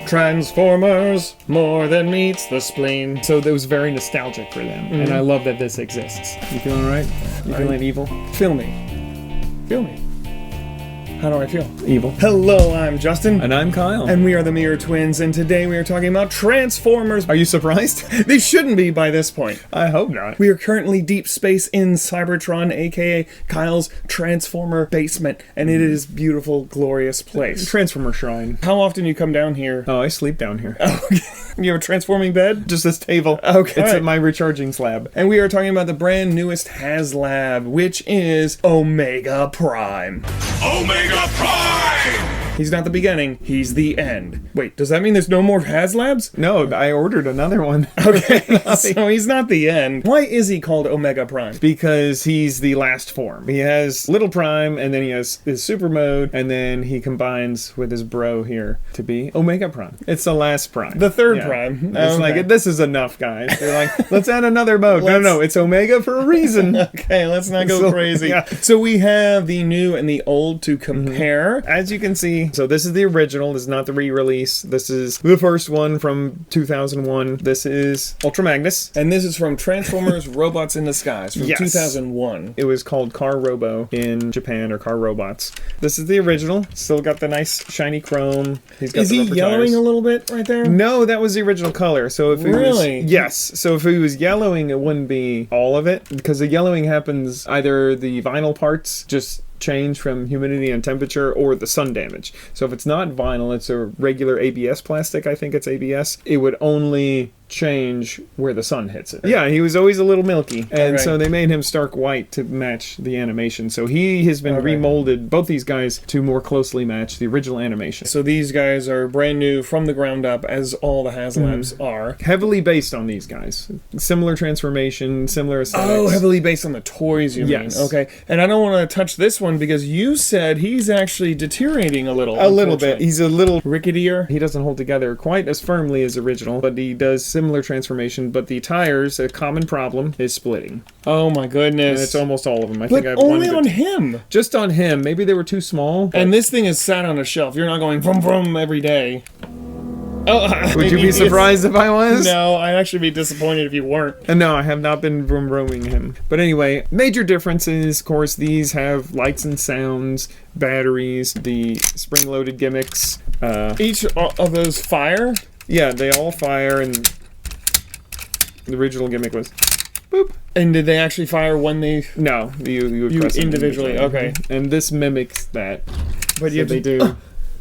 Transformers, more than meets the spleen. So that was very nostalgic for them, and I love that this exists. You feeling right? You feeling evil? Feel me. Feel me. How do I feel? Evil. Hello, I'm Justin. And I'm Kyle. And we are the Mirror Twins, and today we are talking about Transformers. Are you surprised? They shouldn't be by this point. I hope not. We are currently deep space in Cybertron, aka Kyle's Transformer basement, and it is beautiful, glorious place. Transformer Shrine. How often you come down here? Oh, I sleep down here. Okay. You have a transforming bed? Just this table. Okay. It's at my recharging slab. And we are talking about the brand newest Haslab, which is Omega Prime. Omega Prime! He's not the beginning, he's the end. Wait, does that mean there's no more Haslabs? No, I ordered another one. Okay, so he's not the end. Why is he called Omega Prime? Because he's the last form. He has Little Prime, and then he has his super mode, and then he combines with his bro here to be Omega Prime. It's the last Prime. The third Prime. It's like, this is enough, guys. They're like, let's add another mode. No, it's Omega for a reason. Okay, let's not go crazy. Yeah. So we have the new and the old to compare. As you can see, so this is the original. This is not the re-release. This is the first one from 2001. This is Ultra Magnus. And this is from Transformers Robots in Disguise from 2001. It was called Car Robo in Japan, or Car Robots. This is the original. Still got the nice shiny chrome. He's got Is he yellowing a little bit right there? No, that was the original color. So if it really? was, yes. So if he was yellowing, it wouldn't be all of it, because the yellowing happens either the vinyl parts just change from humidity and temperature, or the sun damage. So if it's not vinyl, it's a regular ABS plastic. I think it's ABS. It would only change where the sun hits it. Yeah, he was always a little milky, and so they made him stark white to match the animation. So he has been remolded, both these guys, to more closely match the original animation. So these guys are brand new from the ground up, as all the Haslabs are. Heavily based on these guys. Similar transformation, similar aesthetics. Oh, heavily based on the toys, you mean? Okay. And I don't want to touch this one because you said he's actually deteriorating a little. A little bit. He's a little ricketier. He doesn't hold together quite as firmly as original, but he does similar transformation. But the tires, a common problem, is splitting. Oh my goodness. And it's almost all of them. I but think I've only on him. Just on him. Maybe they were too small. And this thing is sat on a shelf. You're not going vroom vroom every day. Oh, would you be surprised if I was? No, I'd actually be disappointed if you weren't. And no, I have not been vroom roaming him. But anyway, major differences. Of course, these have lights and sounds, batteries, the spring-loaded gimmicks. Each of those fire? Yeah, they all fire, and the original gimmick was boop. And did they actually fire when they... No, you press individually, okay. And this mimics that. But so they do.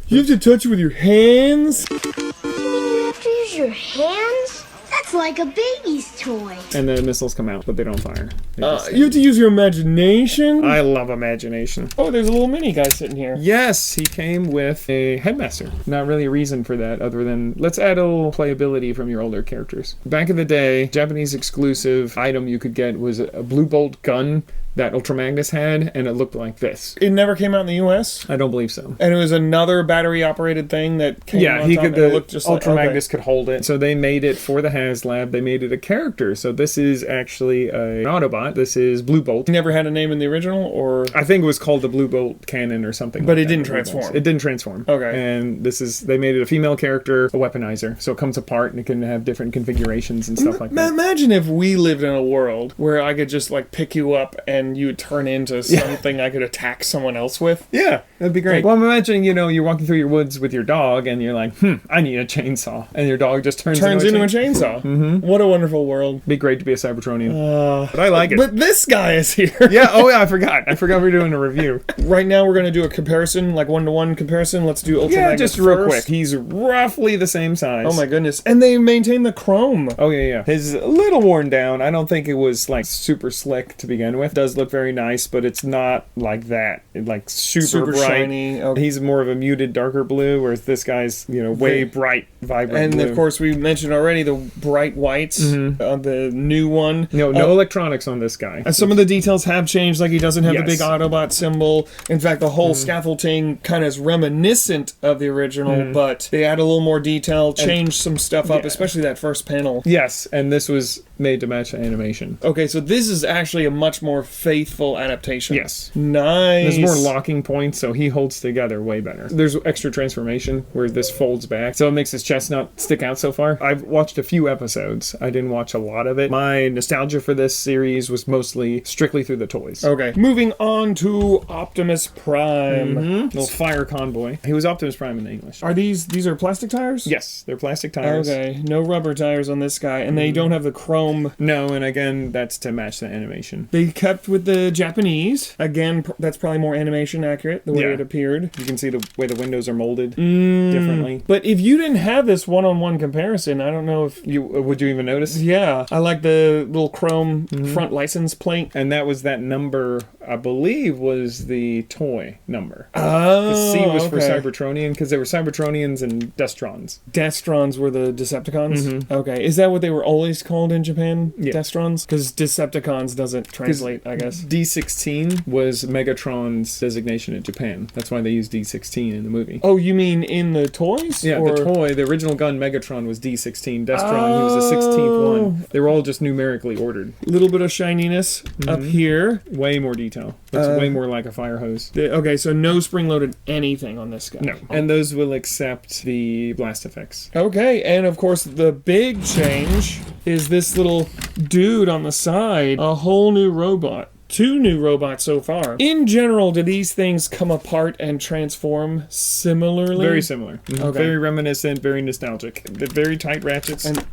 You have to touch it with your hands? You have to use your hands? That's like a baby's toy. And the missiles come out, but they don't fire. You have to use your imagination? I love imagination. Oh, there's a little mini guy sitting here. Yes, he came with a headmaster. Not really a reason for that, other than let's add a little playability from your older characters. Back in the day, Japanese exclusive item you could get was a Blue Bolt gun that Ultra Magnus had, and it looked like this. It never came out in the US? I don't believe so. And it was another battery-operated thing that came on he top, could. and it looked just Ultra like, Magnus could hold it. So they made it for the Haslab. They made it a character. So this is actually an Autobot. This is Blue Bolt. It never had a name in the original, or I think it was called the Blue Bolt Cannon or something. But like it didn't transform. It didn't transform. Okay. And this is they made it a female character, a weaponizer. So it comes apart and it can have different configurations and stuff like that. Imagine if we lived in a world where I could just like pick you up and you would turn into something I could attack someone else with. Yeah, that'd be great. Well, I'm imagining, you're walking through your woods with your dog and you're like, I need a chainsaw. And your dog just turns into a chainsaw. Mm-hmm. What a wonderful world. Be great to be a Cybertronian. But I like it. But this guy is here. Yeah, I forgot. We're doing a review. Right now we're going to do a comparison, like one-to-one comparison. Let's do Ultra Magnus just real first. quick. He's roughly the same size. Oh my goodness. And they maintain the chrome. Oh yeah. His a little worn down. I don't think it was like super slick to begin with. It does look very nice, but it's not like that. Like super bright. Shiny. Okay. He's more of a muted, darker blue, whereas this guy's, way bright, vibrant and blue. Of course, we mentioned already the bright whites on the new one. No electronics on this guy. And some of the details have changed, like he doesn't have the big Autobot symbol. In fact, the whole scaffolding kind of is reminiscent of the original, but they add a little more detail, change some stuff up, especially that first panel. Yes, and this was made to match the animation. Okay, so this is actually a much more faithful adaptation. Yes. Nice. There's more locking points, so he holds together way better. There's extra transformation where this folds back, so it makes his chest not stick out so far. I've watched a few episodes. I didn't watch a lot of it. My nostalgia for this series was mostly strictly through the toys. Okay. Moving on to Optimus Prime. Little fire convoy. He was Optimus Prime in English. Are these are plastic tires? Yes, they're plastic tires. Okay. No rubber tires on this guy, and they don't have the chrome. No, and again, that's to match the animation. They kept with the Japanese. Again, that's probably more animation accurate, the way it appeared. You can see the way the windows are molded differently. But if you didn't have this one-on-one comparison, I don't know if... Would you even notice? Yeah. I like the little chrome front license plate. And that number, I believe, was the toy number. Oh, C was for Cybertronian, because there were Cybertronians and Destrons. Destrons were the Decepticons? Okay. Is that what they were always called in Japan? Yeah. Destrons? Because Decepticons doesn't translate, I guess. D16 was Megatron's designation in Japan. That's why they used D16 in the movie. Oh, you mean in the toys? Yeah, or... the toy, the original gun Megatron was D16. Destron, he was the 16th one. They were all just numerically ordered. A little bit of shininess up here. Way more detail. It's way more like a fire hose. Okay, so no spring-loaded anything on this guy. No. And those will accept the blast effects. Okay, and of course the big change is this little dude on the side. A whole new robot. 2 new robots so far. In general, do these things come apart and transform similarly? Very similar. Okay. Very reminiscent, very nostalgic. Very tight ratchets. And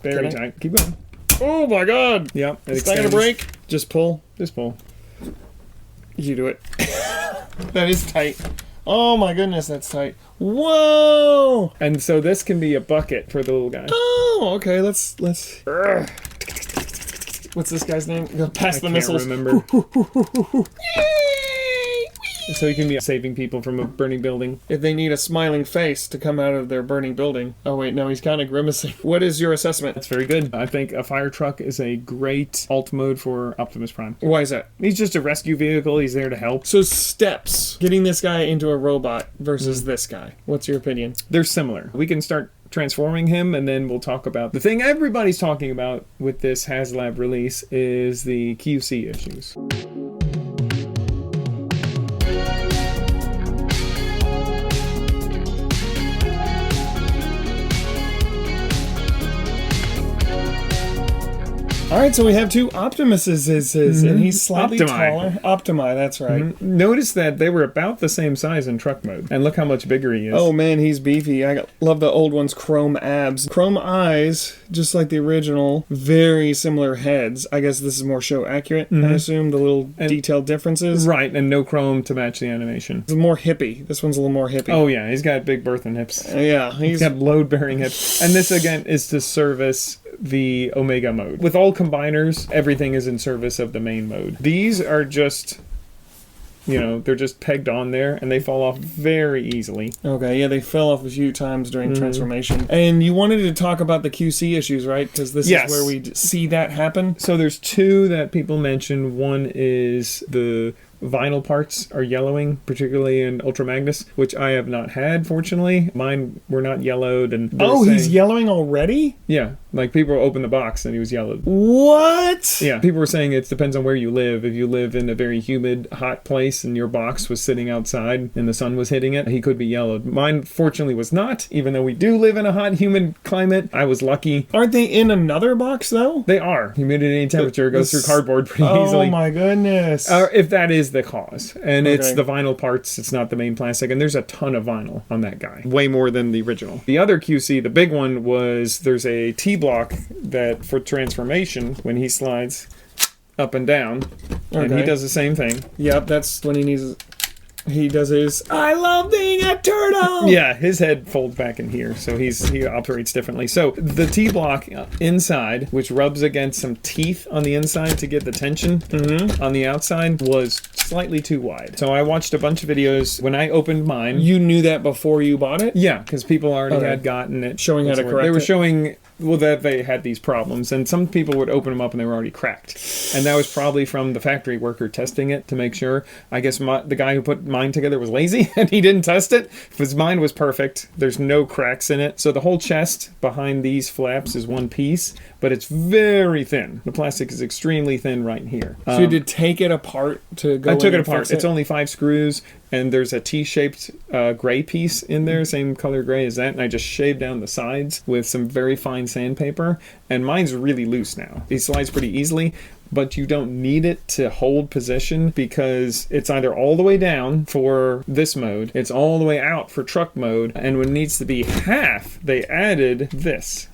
very tight. Keep going. oh my god! Yep. It's not gonna break. Just pull. Just pull. You do it. That is tight. Oh my goodness, that's tight. Whoa! And so this can be a bucket for the little guy. Oh, okay. Let's. What's this guy's name? Pass the missiles. I can't remember. So he can be saving people from a burning building. If they need a smiling face to come out of their burning building. Oh wait, no, he's kind of grimacing. What is your assessment? That's very good. I think a fire truck is a great alt mode for Optimus Prime. Why is that? He's just a rescue vehicle. He's there to help. So steps. Getting this guy into a robot versus this guy. What's your opinion? They're similar. We can start transforming him, and then we'll talk about the thing everybody's talking about with this Haslab release is the QC issues. Alright, so we have 2 Optimuses, and he's slightly Optimi. taller. Optimi, that's right. Notice that they were about the same size in truck mode, and look how much bigger he is. Oh man, he's beefy. I love the old one's chrome abs. Chrome eyes, just like the original. Very similar heads. I guess this is more show accurate, I assume, the little detailed differences. Right, and no chrome to match the animation. It's more hippie. This one's a little more hippie. Oh yeah, he's got big birthing hips. Yeah, He's got load-bearing hips. And this, again, is to service the Omega mode. With all combiners, everything is in service of the main mode. These are just, they're just pegged on there, and they fall off very easily. Okay, yeah, they fell off a few times during transformation. And you wanted to talk about the QC issues, right? Because this is where we see that happen. So there's 2 that people mention. One is the vinyl parts are yellowing, particularly in Ultra Magnus, which I have not had, fortunately. Mine were not yellowed. And he's yellowing already? Yeah, like people open the box and he was yellowed. What? Yeah, people were saying it depends on where you live. If you live in a very humid, hot place and your box was sitting outside and the sun was hitting it, he could be yellowed. Mine, fortunately, was not, even though we do live in a hot, humid climate. I was lucky. Aren't they in another box, though? They are. Humidity and temperature goes through cardboard pretty easily. Oh my goodness. If that is the cause. And it's the vinyl parts, it's not the main plastic. And there's a ton of vinyl on that guy. Way more than the original. The other QC, the big one, was there's a T-block that for transformation, when he slides up and down, and he does the same thing. Yep, that's when he does his I love being a turtle! Yeah, his head folds back in here, so he operates differently. So the T-block inside, which rubs against some teeth on the inside to get the tension on the outside, was slightly too wide. So I watched a bunch of videos. When I opened mine... You knew that before you bought it? Yeah, because people already had gotten it. Showing how to correct it? They were showing well, that they had these problems, and some people would open them up and they were already cracked, and that was probably from the factory worker testing it to make sure. I guess the guy who put mine together was lazy and he didn't test it. His mine was perfect. There's no cracks in it. So the whole chest behind these flaps is one piece, but it's very thin. The plastic is extremely thin right here. So you did take it apart to go. I took in it and apart. fix it? It's only 5 screws, and there's a T-shaped gray piece in there, same color gray as that, and I just shaved down the sides with some very fine sandpaper, and mine's really loose now. It slides pretty easily, but you don't need it to hold position because it's either all the way down for this mode, it's all the way out for truck mode, and when it needs to be half, they added this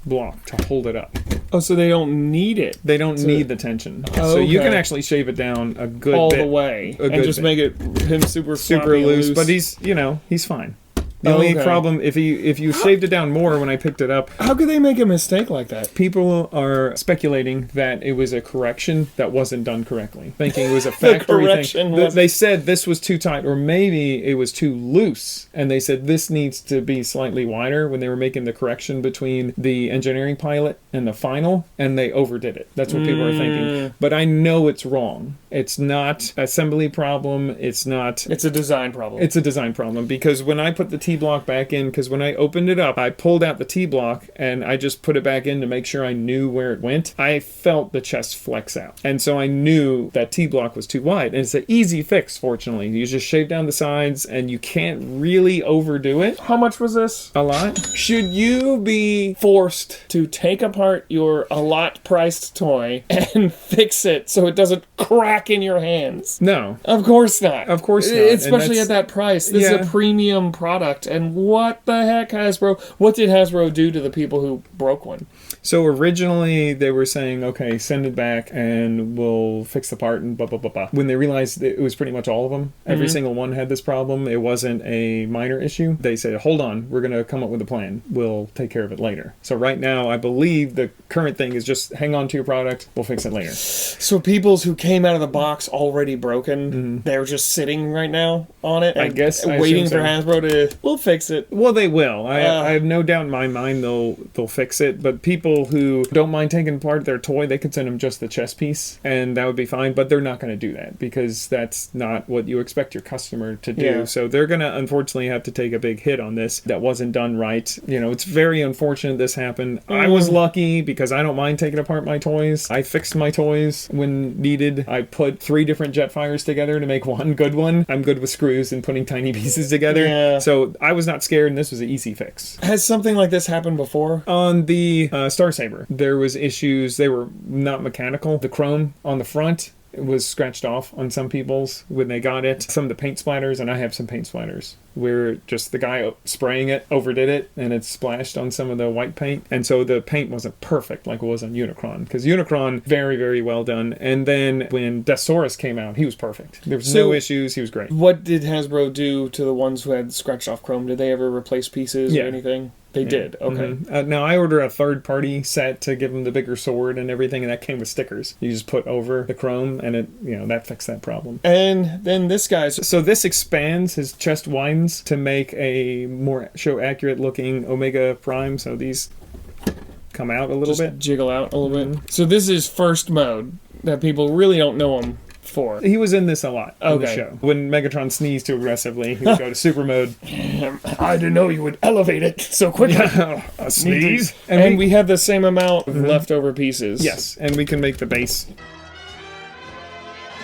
block to hold it up. Oh, so they don't need it. They don't need the tension. So you can actually shave it down a good all bit. the way A and good just bit. make it him super Loose, loose. but he's fine. The only problem, if you shaved it down more when I picked it up, How could they make a mistake like that? people are speculating that it was a correction that wasn't done correctly, thinking it was a factory correction thing. was- They said this was too tight, or maybe it was too loose, and they said this needs to be slightly wider when they were making the correction between the engineering pilot and the final, and they overdid it. That's what people are thinking. But I know it's wrong. It's not assembly problem. It's not. It's a design problem. It's a design problem because when I put the T-block back in, because when I opened it up, I pulled out the T-block and I just put it back in to make sure I knew where it went. I felt the chest flex out. And so I knew that T-block was too wide. And it's an easy fix, fortunately. You just shave down the sides and you can't really overdo it. How much was this? A lot. Should you be... Forced to take apart your a lot priced toy and fix it so it doesn't crack in your hands. No. Of course not. Of course not. Especially And at that price. This is Yeah. a premium product. And what the heck, Hasbro? What did Hasbro do to the people who broke one? So originally they were saying, okay, send it back and we'll fix the part and blah, blah, blah, blah. When they realized that it was pretty much all of them, every single one had this problem, it wasn't a minor issue, they said, hold on, we're going to come up with a plan. We'll take care of it later. So right now, I believe the current thing is just hang on to your product, we'll fix it later. So people's who came out of the box already broken, they're just sitting right now on it? I guess, I waiting assume for Hasbro to, we'll fix it. Well, they will. I have no doubt in my mind they'll fix it. But people who don't mind taking apart their toy, they could send them just the chest piece, and that would be fine. But they're not going to do that because that's not what you expect your customer to do. Yeah. So they're going to unfortunately have to take a big hit on this. That wasn't done right. You know, it's very unfortunate this happened. I was lucky because I don't mind taking apart my toys. I fixed my toys when needed. I put 3 different Jetfires together to make one good one. I'm good with screws and putting tiny pieces together. Yeah. So I was not scared, and this was an easy fix. Has something like this happened before? On the Star Saber, there was issues. They were not mechanical. The chrome on the front was scratched off on some people's when they got it. Some of the paint splatters, and I have some paint splatters, where just the guy spraying it overdid it, and it splashed on some of the white paint. And so the paint wasn't perfect like it was on Unicron. Because Unicron, very, very well done. And then when Deathsaurus came out, he was perfect. There was no issues. He was great. What did Hasbro do to the ones who had scratched off chrome? Did they ever replace pieces or anything? They did. Okay. Now I ordered a third-party set to give him the bigger sword and everything, and that came with stickers. You just put over the chrome, and it, that fixed that problem. And then this guy's. So this expands, his chest widens to make a more accurate-looking Omega Prime. So these come out a little bit. Jiggle out a little bit. So this is first mode that people really don't know him for. He was in this a lot in the Okay. show. When Megatron sneezed too aggressively, he would go to super mode. I didn't know you would elevate it so quickly. A sneeze. And we have the same amount of leftover pieces. Yes, and we can make the base.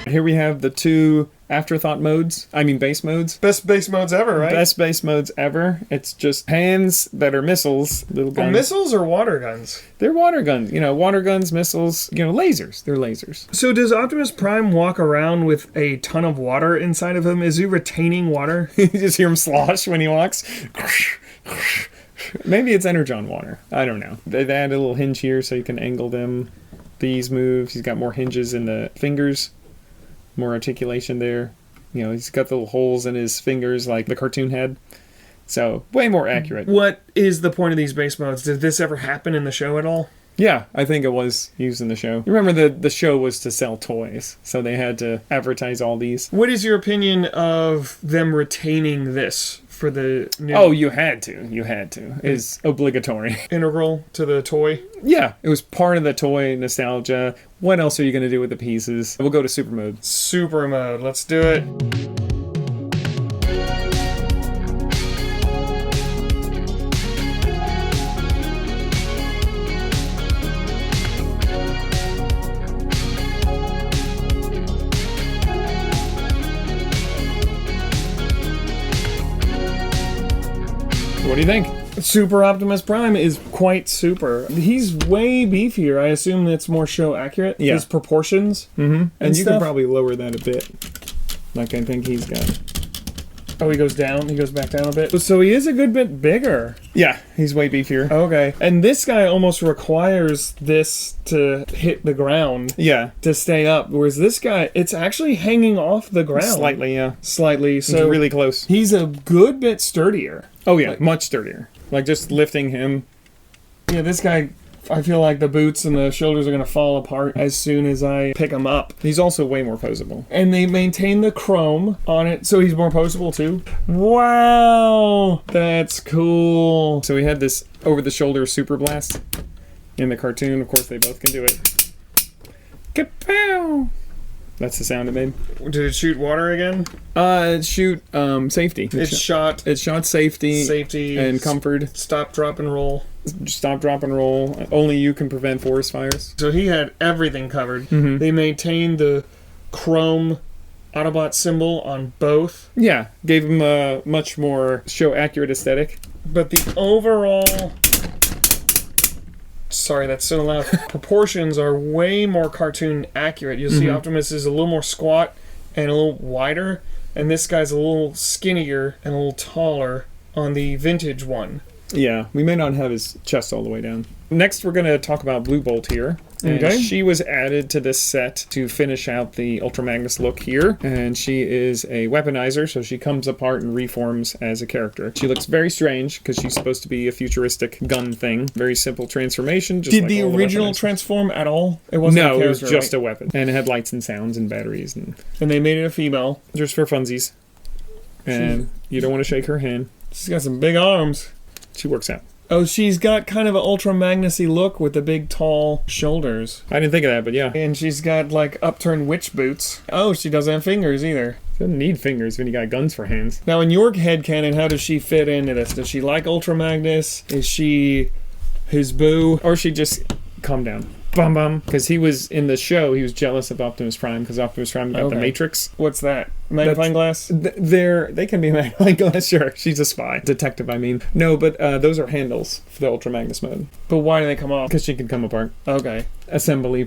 Here we have the 2 afterthought modes. I mean base modes. Best base modes ever, right? Best base modes ever. It's just hands that are missiles, little guns. Missiles or water guns? They're water guns. Water guns, missiles, lasers. They're lasers. So does Optimus Prime walk around with a ton of water inside of him? Is he retaining water? You just hear him slosh when he walks. Maybe it's Energon water. I don't know. They add a little hinge here so you can angle them. These moves. He's got more hinges in the fingers. More articulation there. He's got the little holes in his fingers like the cartoon had. So, way more accurate. What is the point of these base modes? Did this ever happen in the show at all? Yeah, I think it was used in the show. You remember the show was to sell toys, so they had to advertise all these. What is your opinion of them retaining this for the new Oh, you had to. You had to. It's obligatory. integral to the toy. Yeah, it was part of the toy nostalgia. What else are you going to do with the pieces? We'll go to super mode. Super mode. Let's do it. What do you think? Super Optimus Prime is quite super. He's way beefier. I assume that's more show accurate. Yeah. His proportions. And you stuff? can probably lower that a bit. Like I think he's got. Oh, he goes down. He goes back down a bit. So he is a good bit bigger. Yeah, he's way beefier. Okay. And this guy almost requires this to hit the ground Yeah, to stay up. Whereas this guy, it's actually hanging off the ground. slightly, yeah. Slightly. He's So really close. he's a good bit sturdier. Oh yeah, much sturdier. Like just lifting him. Yeah, this guy, I feel like the boots and the shoulders are going to fall apart as soon as I pick him up. He's also way more posable. And they maintain the chrome on it, so he's more posable too. Wow! That's cool. So we had this over-the-shoulder super blast in the cartoon. Of course, they both can do it. Kapow! That's the sound it made. Did it shoot water again? Shoot, safety. It shot It shot safety, safety and comfort. Stop, drop, and roll. Stop, drop, and roll. Only you can prevent forest fires. So he had everything covered. They maintained the chrome Autobot symbol on both. Yeah, gave him a much more show-accurate aesthetic. But the overall... Sorry, that's so loud. Proportions are way more cartoon accurate. You'll see Optimus is a little more squat and a little wider, and this guy's a little skinnier and a little taller on the vintage one. Yeah, we may not have his chest all the way down. Next, we're going to talk about Blue Bolt here. And Okay. she was added to this set to finish out the Ultra Magnus look here. And she is a weaponizer, so she comes apart and reforms as a character. She looks very strange because she's supposed to be a futuristic gun thing. Very simple transformation. Just Did like the all original weaponizers. transform at all? It wasn't No, a it was character, just right? a weapon. And it had lights and sounds and batteries. And And they made it a female. just for funsies. And you don't want to shake her hand. She's got some big arms. She works out. Oh, she's got kind of an Ultra Magnus-y look with the big, tall shoulders. I didn't think of that, but yeah. And she's got, like, upturned witch boots. Oh, she doesn't have fingers either. Doesn't need fingers when you got guns for hands. Now, in your headcanon, how does she fit into this? Does she like Ultra Magnus? Is she his boo? Or she just calm down. Bum bum. Because he was in the show, he was jealous of Optimus Prime because Optimus Prime got the Okay. Matrix. What's that? Magnifying glass? They can be magnifying glass, sure. She's a spy. Detective, I mean. No, but those are handles for the Ultra Magnus mode. But why do they come off? Because she can come apart. Okay. Assembly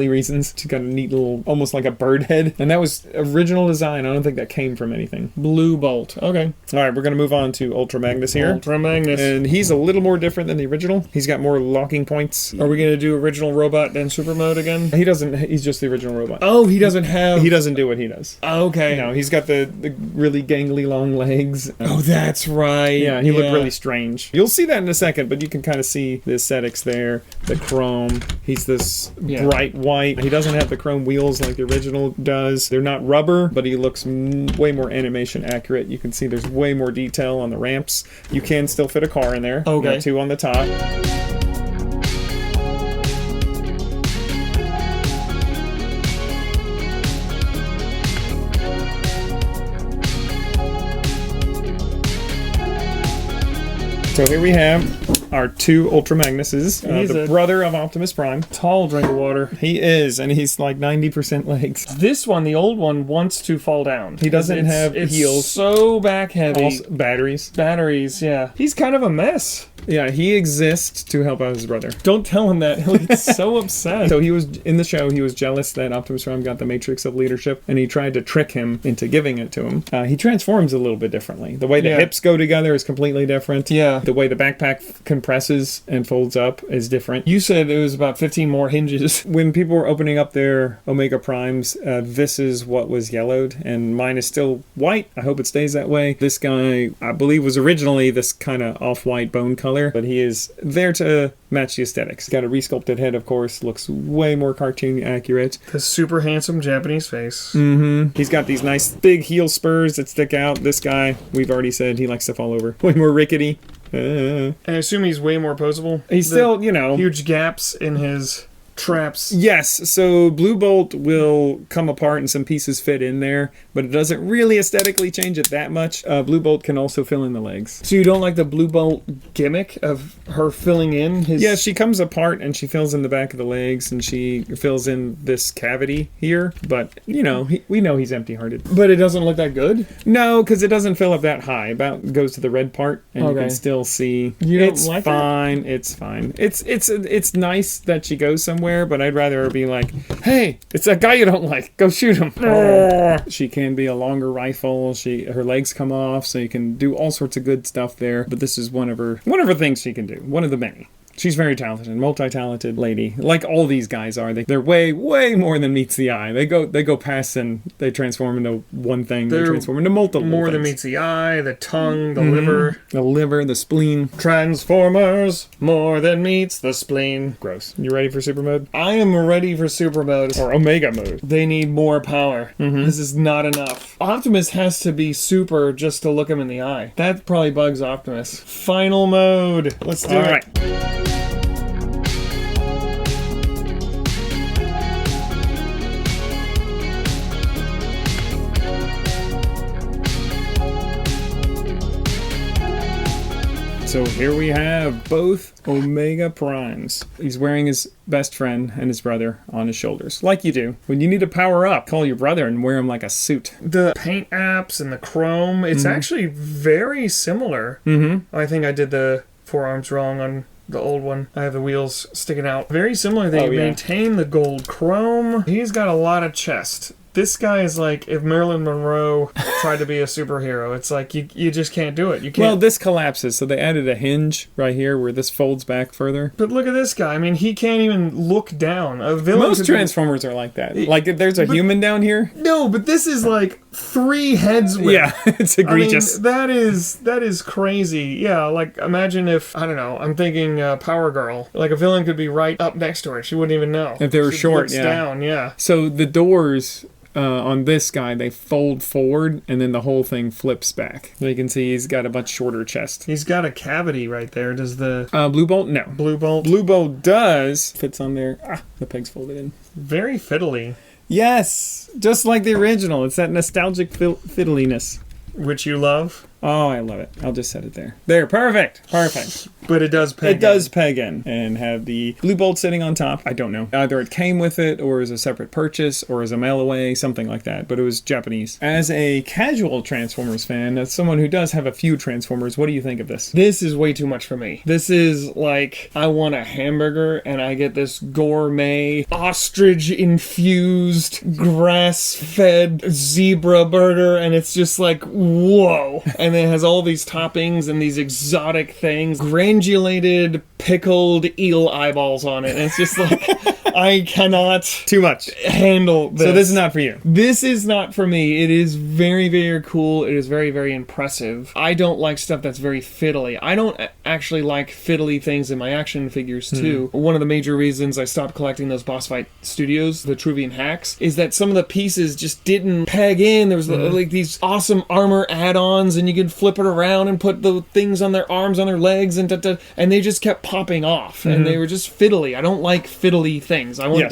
reasons. She's got a neat little, almost like a bird head. And that was original design. I don't think that came from anything. Blue Bolt. Okay. All right, we're going to move on to Ultra Magnus here. Ultra Magnus. And he's a little more different than the original. He's got more locking points. Are we going to do original robot then super mode again? He doesn't, he's just the original robot. Oh, he doesn't have... He doesn't do what he does. Okay. No, he's got the really gangly long legs. Oh, that's right. Yeah, he looked really strange. You'll see that in a second, but you can kind of see the aesthetics there. The chrome. He's this bright white. He doesn't have the chrome wheels like the original does. They're not rubber, but he looks way more animation accurate. You can see there's way more detail on the ramps. You can still fit a car in there. Okay. You got two on the top. So here we have our two Ultra Magnuses. He's The a- brother of Optimus Prime. Tall drink of water. He is, and he's like 90% legs. This one, the old one, wants to fall down. He doesn't have it's heels. so back heavy. Also, batteries. Batteries, yeah. He's kind of a mess. Yeah, he exists to help out his brother. Don't tell him that. He'll get so upset. So he was, in the show, he was jealous that Optimus Prime got the Matrix of Leadership, and he tried to trick him into giving it to him. He transforms a little bit differently. The way the Yeah. hips go together is completely different. Yeah. The way the backpack compresses and folds up is different. You said it was about 15 more hinges. When people were opening up their Omega Primes, this is what was yellowed, and mine is still white. I hope it stays that way. This guy, I believe, was originally this kind of off-white bone color, but he is there to match the aesthetics. Got a resculpted head, of course, looks way more cartoon accurate. The super handsome Japanese face. He's got these nice big heel spurs that stick out. This guy, we've already said, he likes to fall over. Way more rickety. I assume he's way more posable. He's still, you know... Huge gaps in his traps. Yes, so Blue Bolt will come apart and some pieces fit in there, but it doesn't really aesthetically change it that much. Blue Bolt can also fill in the legs. So you don't like the Blue Bolt gimmick of her filling in his... Yeah, she comes apart and she fills in the back of the legs and she fills in this cavity here, but, you know, we know he's empty-hearted. But it doesn't look that good? No, because it doesn't fill up that high. About goes to the red part, and you can still see. You don't it's like fine. That? It's fine. It's nice that she goes somewhere, but I'd rather her be like, "Hey, it's that guy you don't like. Go shoot him." She can be a longer rifle. Her legs come off, so you can do all sorts of good stuff there. But this is one of her things she can do. One of the many. She's very talented, multi-talented lady. Like all these guys are. They're way, way more than meets the eye. They go past and they transform into one thing. They transform into multiple more things. than meets the eye, the tongue, the liver. The liver, the spleen. Transformers, more than meets the spleen. Gross. You ready for super mode? I am ready for super mode. Or Omega mode. They need more power. This is not enough. Optimus has to be super just to look him in the eye. That probably bugs Optimus. Final mode. Let's do it. All right. So here we have both Omega Primes. He's wearing his best friend and his brother on his shoulders. Like you do. When you need to power up, call your brother and wear him like a suit. The paint apps and the chrome, it's actually very similar. I think I did the forearms wrong on the old one. I have the wheels sticking out. Very similar. They maintain the gold chrome. He's got a lot of chest. This guy is like if Marilyn Monroe tried to be a superhero. It's like you just can't do it. You can't. Well, this collapses, so they added a hinge right here where this folds back further. But look at this guy. I mean, he can't even look down. A villain. Most Transformers are like that. Like if there's a human down here. No, but this is like 3 heads width. Yeah, it's egregious. I mean, that is crazy. Yeah, like imagine if I don't know. I'm thinking Power Girl. Like a villain could be right up next to her. She wouldn't even know if they were short. Looks down. Yeah. So the doors. On this guy, they fold forward, and then the whole thing flips back. So you can see he's got a much shorter chest. He's got a cavity right there. Does the... Blue Bolt? No. Blue Bolt? Blue Bolt does. Fits on there. The peg's folded in. Very fiddly. Yes! Just like the original. It's that nostalgic fiddliness. Which you love? Oh, I love it. I'll just set it there. There, perfect. Perfect. But it does peg It does peg in and have the Blue Bolt sitting on top. I don't know. Either it came with it or is a separate purchase or is a mail away, something like that. But it was Japanese. As a casual Transformers fan, as someone who does have a few Transformers, what do you think of this? This is way too much for me. This is like, I want a hamburger and I get this gourmet, ostrich-infused, grass-fed zebra burger and it's just like, whoa. And it has all these toppings and these exotic things. Granulated, pickled eel eyeballs on it. And it's just like, I cannot... Too much. ...handle this. So this is not for you. This is not for me. It is very, very cool. It is very, very impressive. I don't like stuff that's very fiddly. I don't actually like fiddly things in my action figures, too. One of the major reasons I stopped collecting those Boss Fight Studios, the Truvian hacks, is that some of the pieces just didn't peg in. There was like these awesome armor add-ons and you could flip it around and put the things on their arms, on their legs, and and they just kept popping off, and they were just fiddly. I don't like fiddly things. I want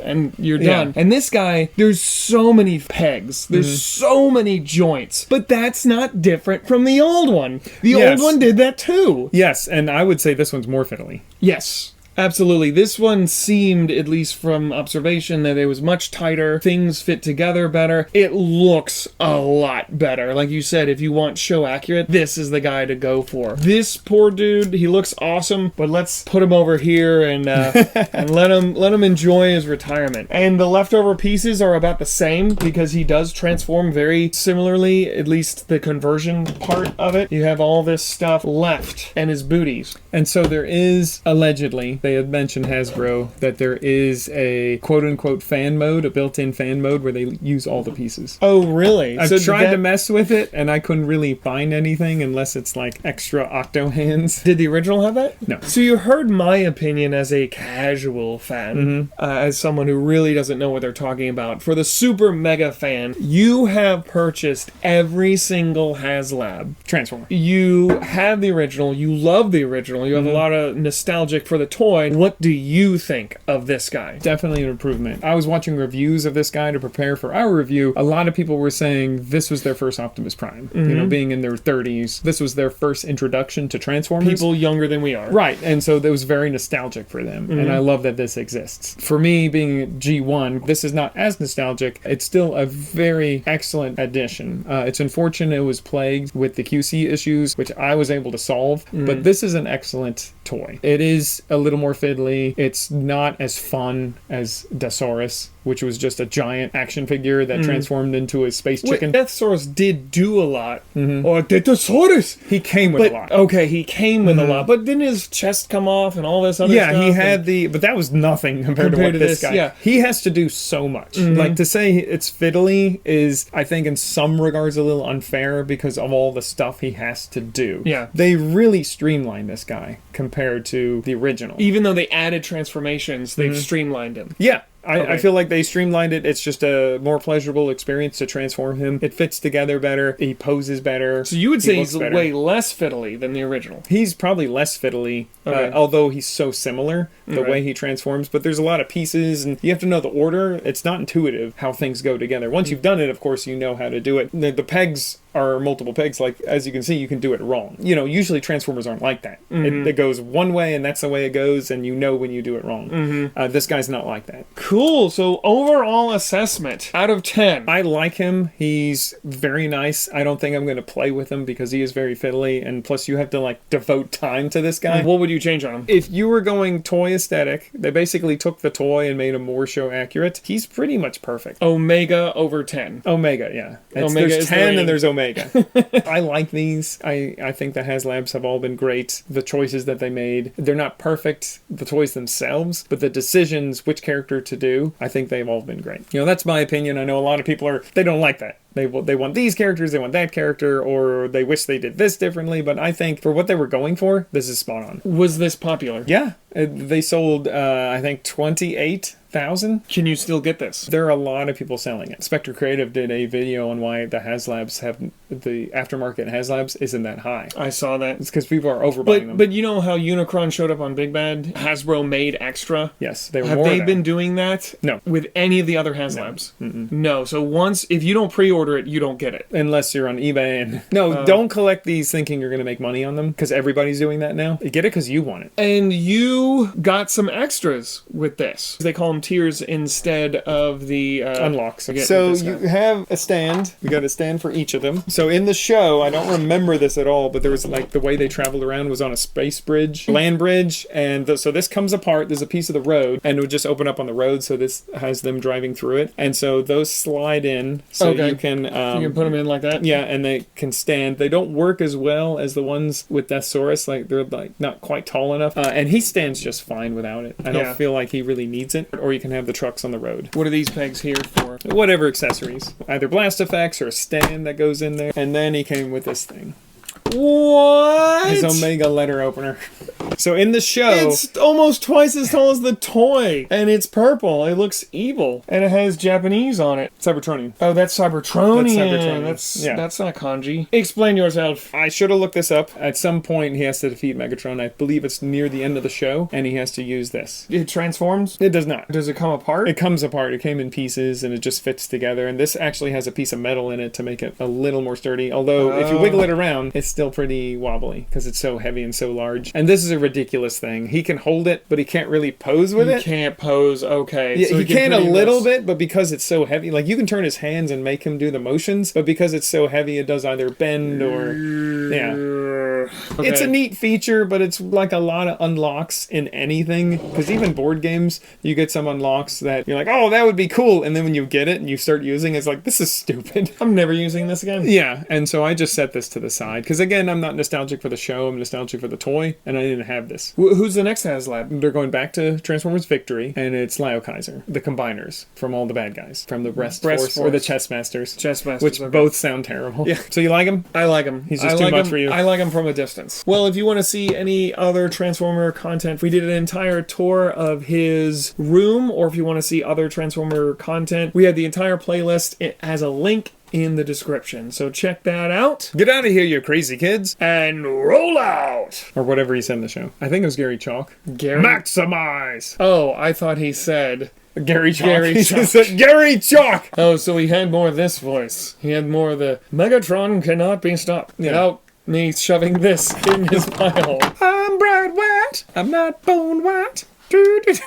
and you're done. And this guy, there's so many pegs. There's so many joints. But that's not different from the old one. The old one did that too. Yes, and I would say this one's more fiddly. Yes. Absolutely. This one seemed, at least from observation, that it was much tighter. Things fit together better. It looks a lot better. Like you said, if you want show accurate, this is the guy to go for. This poor dude, he looks awesome, but let's put him over here and and let him enjoy his retirement. And the leftover pieces are about the same because he does transform very similarly, at least the conversion part of it. You have all this stuff left and his booties. And so there is, allegedly, they had mentioned Hasbro, that there is a quote-unquote fan mode, a built-in fan mode where they use all the pieces. Oh, really? I've tried to mess with it, and I couldn't really find anything unless it's like extra octo hands. Did the original have that? No. So you heard my opinion as a casual fan, as someone who really doesn't know what they're talking about. For the super mega fan, you have purchased every single Haslab Transformer. You have the original, you love the original, you have a lot of nostalgic for the toy. What do you think of this guy? Definitely an improvement. I was watching reviews of this guy to prepare for our review. A lot of people were saying this was their first Optimus Prime. You know, being in their 30s, this was their first introduction to Transformers. People younger than we are. Right, and so that was very nostalgic for them, and I love that this exists. For me, being G1, this is not as nostalgic. It's still a very excellent addition. It's unfortunate it was plagued with the QC issues, which I was able to solve, but this is an excellent toy. It is a little more fiddly. It's not as fun as Desaurus, which was just a giant action figure that transformed into a space chicken. Deathsaurus did do a lot. Or Deathsaurus! He came with a lot. Okay, he came with a lot, but didn't his chest come off and all this other stuff? Yeah, he had but that was nothing compared to what this guy. Yeah. He has to do so much. Like, to say it's fiddly is, I think, in some regards a little unfair because of all the stuff he has to do. Yeah. They really streamlined this guy compared to the original. Even though they added transformations, they've streamlined him. Yeah. Okay. I feel like they streamlined it. It's just a more pleasurable experience to transform him. It fits together better. He poses better. So you would say he's better. way less fiddly than the original. He's probably less fiddly, although he's so similar, the way he transforms. But there's a lot of pieces, and you have to know the order. It's not intuitive how things go together. Once you've done it, of course, you know how to do it. The pegs are multiple pegs. Like, as you can see, you can do it wrong. You know, usually Transformers aren't like that. It goes one way, and that's the way it goes, and you know when you do it wrong. This guy's not like that. Cool. So overall assessment out of 10. I like him. He's very nice. I don't think I'm going to play with him because he is very fiddly, and plus you have to like devote time to this guy. What would you change on him? If you were going toy aesthetic, they basically took the toy and made him more show accurate. He's pretty much perfect. Omega over 10. Omega, yeah. Omega there's is 10 the and there's Omega. I like these. I think the Haslabs have all been great. The choices that they made, they're not perfect, the toys themselves, but the decisions, which character to do, I think they've all been great. You know, that's my opinion. I know a lot of people they don't like that. They want these characters, they want that character, or they wish they did this differently, but I think for what they were going for, this is spot on. Was this popular? Yeah. They sold, I think, 28,000. Can you still get this? There are a lot of people selling it. Spectre Creative did a video on why the Haslabs the aftermarket Haslabs isn't that high. I saw that. It's because people are overbuying them. But you know how Unicron showed up on Big Bad? Hasbro made extra? Yes, they were Have more they of that. been doing that? No. With any of the other Haslabs? No. So if you don't pre-order it, you don't get it. Unless you're on eBay and... No, don't collect these thinking you're going to make money on them, because everybody's doing that now. You get it because you want it. And you got some extras with this. They call them tiers instead of the... unlocks. So you have a stand. We got a stand for each of them. So in the show, I don't remember this at all, but there was like the way they traveled around was on a space bridge, land bridge, and so this comes apart. There's a piece of the road, and it would just open up on the road, so this has them driving through it. And so those slide in, so you can... you can put them in like that? Yeah, and they can stand. They don't work as well as the ones with Deathsaurus. Like, they're like not quite tall enough. And he stands just fine without it. I don't feel like he really needs it. Or you can have the trucks on the road. What are these pegs here for? Whatever accessories. Either blast effects or a stand that goes in there. And then he came with this thing. What? His Omega letter opener. So in the show... It's almost twice as tall as the toy. And it's purple. It looks evil. And it has Japanese on it. Cybertronian. Oh, that's Cybertronian. That's Cybertronian. That's not kanji. Explain yourself. I should have looked this up. At some point, he has to defeat Megatron. I believe it's near the end of the show, and he has to use this. It transforms? It does not. Does it come apart? It comes apart. It came in pieces, and it just fits together. And this actually has a piece of metal in it to make it a little more sturdy. Although, if you wiggle it around, it's still pretty wobbly, because it's so heavy and so large. And this is a ridiculous thing. He can hold it, but he can't really pose with You it. can't pose. Okay. Yeah, so he can a pretty little much- bit, but because it's so heavy, like you can turn his hands and make him do the motions, but because it's so heavy, it does either bend or yeah. Okay. It's a neat feature, but it's like a lot of unlocks in anything. Because even board games, you get some unlocks that you're like, oh, that would be cool, and then when you get it and you start using it, it's like, this is stupid. I'm never using this again. Yeah, and so I just set this to the side because again, I'm not nostalgic for the show. I'm nostalgic for the toy, and I didn't have this. Who's the next Haslab? They're going back to Transformers Victory, and it's Laokaiser, the combiners from all the bad guys, from the Breast Force or the Chess Masters. Chess Masters, which okay. both sound terrible. Yeah. So you like him? I like him. He's just I too like much him, for you. I like him from a distance. Well, if you want to see any other Transformer content, we did an entire tour of his room, or if you want to see other Transformer content, we had the entire playlist. It has a link in the description, so check that out. Get out of here, you crazy kids! And roll out! Or whatever he said in the show. I think it was Gary Chalk. Gary? Maximize! Oh, I thought he said... Gary Chalk. Gary He Chalk. said Gary Chalk! Oh, so he had more of this voice. He had more of the Megatron cannot be stopped without me shoving this in his pile. I'm bright white. I'm not bone white. Doo-doo-doo.